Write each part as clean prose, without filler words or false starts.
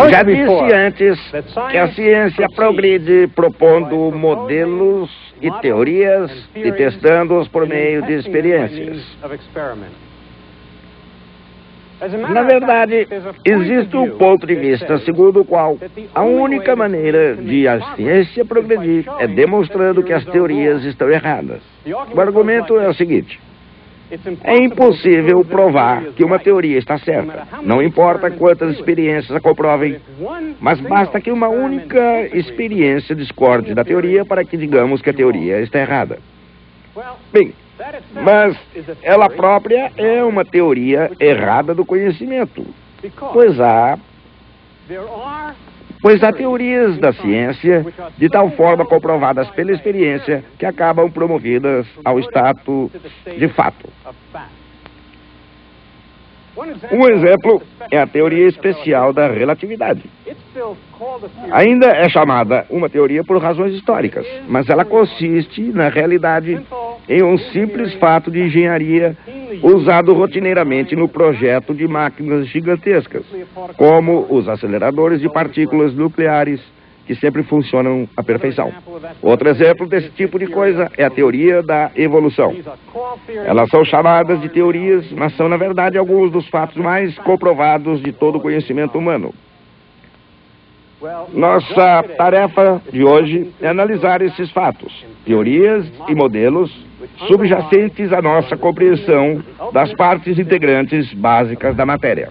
Já disse antes que a ciência progride propondo modelos e teorias e testando-os por meio de experiências. Na verdade, existe um ponto de vista segundo o qual a única maneira de a ciência progredir é demonstrando que as teorias estão erradas. O argumento é o seguinte: é impossível provar que uma teoria está certa. Não importa quantas experiências a comprovem, mas basta que uma única experiência discorde da teoria para que digamos que a teoria está errada. Bem, mas ela própria é uma teoria errada do conhecimento, pois há teorias da ciência de tal forma comprovadas pela experiência que acabam promovidas ao status de fato. Um exemplo é a teoria especial da relatividade. Ainda é chamada uma teoria por razões históricas, mas ela consiste, na realidade, em um simples fato de engenharia usado rotineiramente no projeto de máquinas gigantescas, como os aceleradores de partículas nucleares, que sempre funcionam à perfeição. Outro exemplo desse tipo de coisa é a teoria da evolução. Elas são chamadas de teorias, mas são, na verdade, alguns dos fatos mais comprovados de todo o conhecimento humano. Nossa tarefa de hoje é analisar esses fatos, teorias e modelos subjacentes à nossa compreensão das partes integrantes básicas da matéria.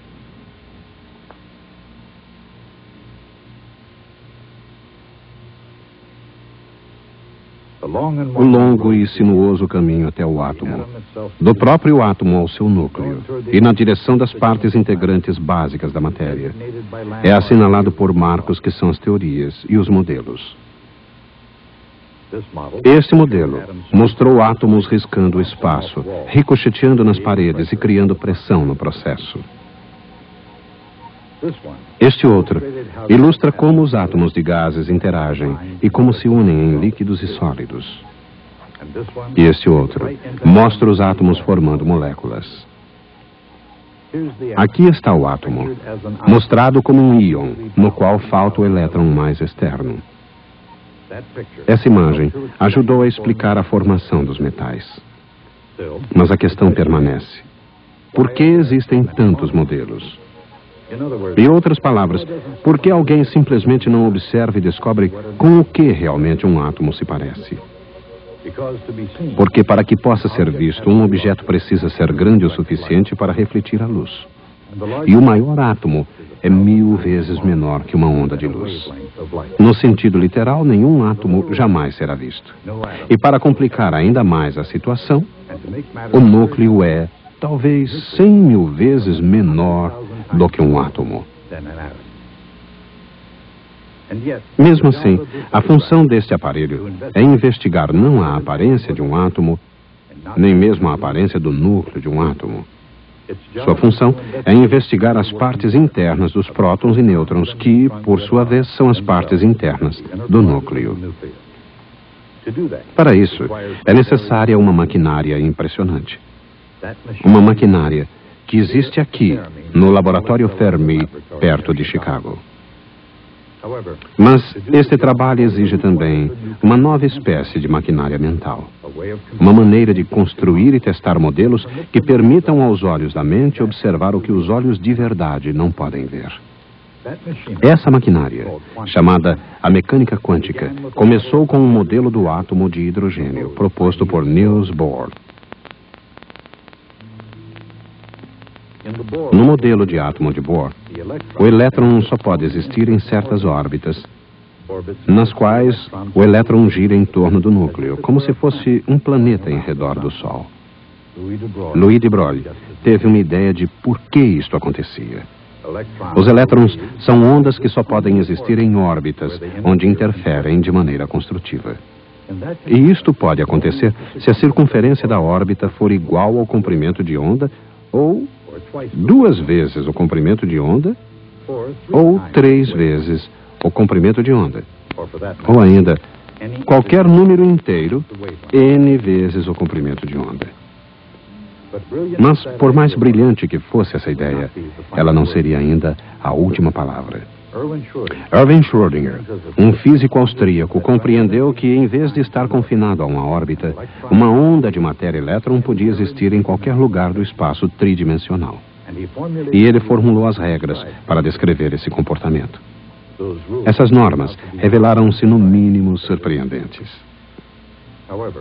O longo e sinuoso caminho até o átomo, do próprio átomo ao seu núcleo, e na direção das partes integrantes básicas da matéria, é assinalado por marcos que são as teorias e os modelos. Este modelo mostrou átomos riscando o espaço, ricocheteando nas paredes e criando pressão no processo. Este outro ilustra como os átomos de gases interagem e como se unem em líquidos e sólidos. E este outro mostra os átomos formando moléculas. Aqui está o átomo, mostrado como um íon, no qual falta o elétron mais externo. Essa imagem ajudou a explicar a formação dos metais. Mas a questão permanece: por que existem tantos modelos? Em outras palavras, por que alguém simplesmente não observa e descobre com o que realmente um átomo se parece? Porque para que possa ser visto, um objeto precisa ser grande o suficiente para refletir a luz. E o maior átomo é 1000 vezes menor que uma onda de luz. No sentido literal, nenhum átomo jamais será visto. E para complicar ainda mais a situação, o núcleo é talvez 100.000 vezes menor do que um átomo. Mesmo assim, a função deste aparelho é investigar não a aparência de um átomo, nem mesmo a aparência do núcleo de um átomo. Sua função é investigar as partes internas dos prótons e nêutrons, que, por sua vez, são as partes internas do núcleo. Para isso, é necessária uma maquinária impressionante. Uma maquinária que existe aqui, no laboratório Fermi, perto de Chicago. Mas este trabalho exige também uma nova espécie de maquinária mental. Uma maneira de construir e testar modelos que permitam aos olhos da mente observar o que os olhos de verdade não podem ver. Essa maquinária, chamada a mecânica quântica, começou com um modelo do átomo de hidrogênio, proposto por Niels Bohr. No modelo de átomo de Bohr, o elétron só pode existir em certas órbitas, nas quais o elétron gira em torno do núcleo, como se fosse um planeta em redor do Sol. Louis de Broglie teve uma ideia de por que isto acontecia. Os elétrons são ondas que só podem existir em órbitas, onde interferem de maneira construtiva. E isto pode acontecer se a circunferência da órbita for igual ao comprimento de onda, ou 2 vezes o comprimento de onda, ou 3 vezes o comprimento de onda, ou ainda qualquer número inteiro, n vezes o comprimento de onda. Mas, por mais brilhante que fosse essa ideia, ela não seria ainda a última palavra. Erwin Schrödinger, um físico austríaco, compreendeu que, em vez de estar confinado a uma órbita, uma onda de matéria-elétron podia existir em qualquer lugar do espaço tridimensional. E ele formulou as regras para descrever esse comportamento. Essas normas revelaram-se no mínimo surpreendentes.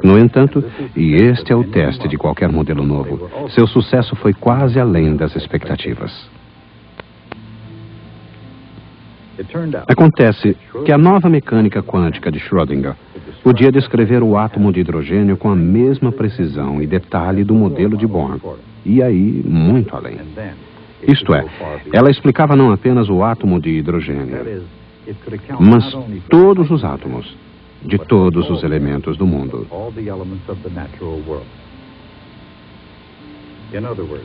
No entanto, e este é o teste de qualquer modelo novo, seu sucesso foi quase além das expectativas. Acontece que a nova mecânica quântica de Schrödinger podia descrever o átomo de hidrogênio com a mesma precisão e detalhe do modelo de Bohr, e aí muito além. Isto é, ela explicava não apenas o átomo de hidrogênio, mas todos os átomos de todos os elementos do mundo.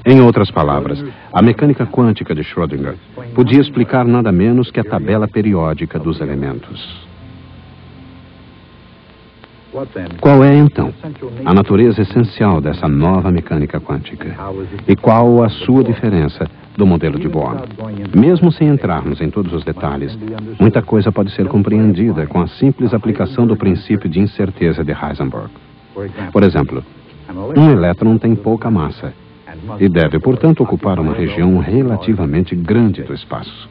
Em outras palavras, a mecânica quântica de Schrödinger podia explicar nada menos que a tabela periódica dos elementos. Qual é, então, a natureza essencial dessa nova mecânica quântica? E qual a sua diferença do modelo de Bohr? Mesmo sem entrarmos em todos os detalhes, muita coisa pode ser compreendida com a simples aplicação do princípio de incerteza de Heisenberg. Por exemplo, um elétron tem pouca massa e deve, portanto, ocupar uma região relativamente grande do espaço.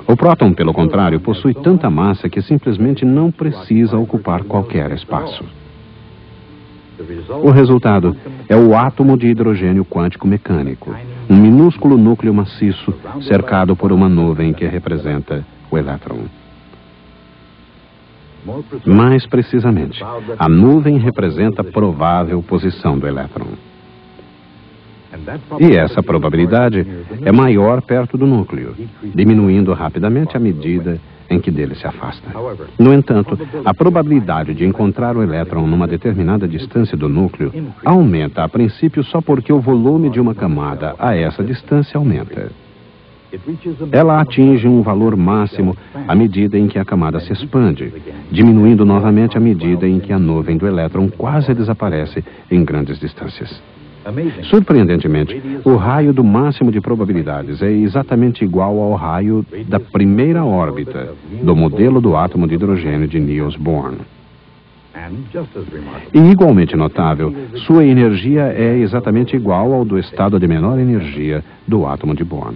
O próton, pelo contrário, possui tanta massa que simplesmente não precisa ocupar qualquer espaço. O resultado é o átomo de hidrogênio quântico mecânico, um minúsculo núcleo maciço cercado por uma nuvem que representa o elétron. Mais precisamente, a nuvem representa a provável posição do elétron. E essa probabilidade é maior perto do núcleo, diminuindo rapidamente à medida em que dele se afasta. No entanto, a probabilidade de encontrar o elétron numa determinada distância do núcleo aumenta a princípio só porque o volume de uma camada a essa distância aumenta. Ela atinge um valor máximo à medida em que a camada se expande, diminuindo novamente à medida em que a nuvem do elétron quase desaparece em grandes distâncias. Surpreendentemente, o raio do máximo de probabilidades é exatamente igual ao raio da primeira órbita do modelo do átomo de hidrogênio de Niels Bohr. E igualmente notável, sua energia é exatamente igual ao do estado de menor energia do átomo de Bohr.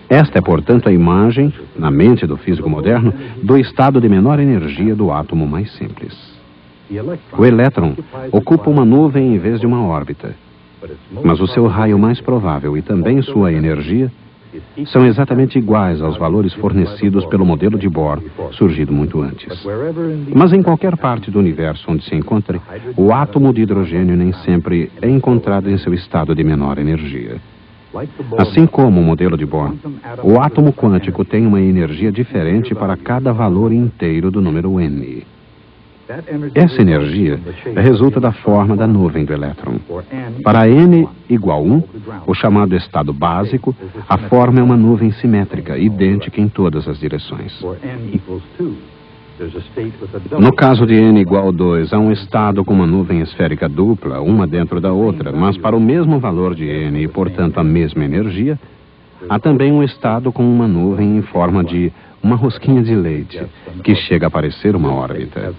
Esta é, portanto, a imagem, na mente do físico moderno, do estado de menor energia do átomo mais simples. O elétron ocupa uma nuvem em vez de uma órbita, mas o seu raio mais provável e também sua energia são exatamente iguais aos valores fornecidos pelo modelo de Bohr, surgido muito antes. Mas em qualquer parte do universo onde se encontre, o átomo de hidrogênio nem sempre é encontrado em seu estado de menor energia. Assim como o modelo de Bohr, o átomo quântico tem uma energia diferente para cada valor inteiro do número n. Essa energia resulta da forma da nuvem do elétron. Para n igual 1, o chamado estado básico, a forma é uma nuvem simétrica, idêntica em todas as direções. No caso de n igual 2, há um estado com uma nuvem esférica dupla, uma dentro da outra, mas para o mesmo valor de n e, portanto, a mesma energia, há também um estado com uma nuvem em forma de uma rosquinha de leite, que chega a parecer uma órbita.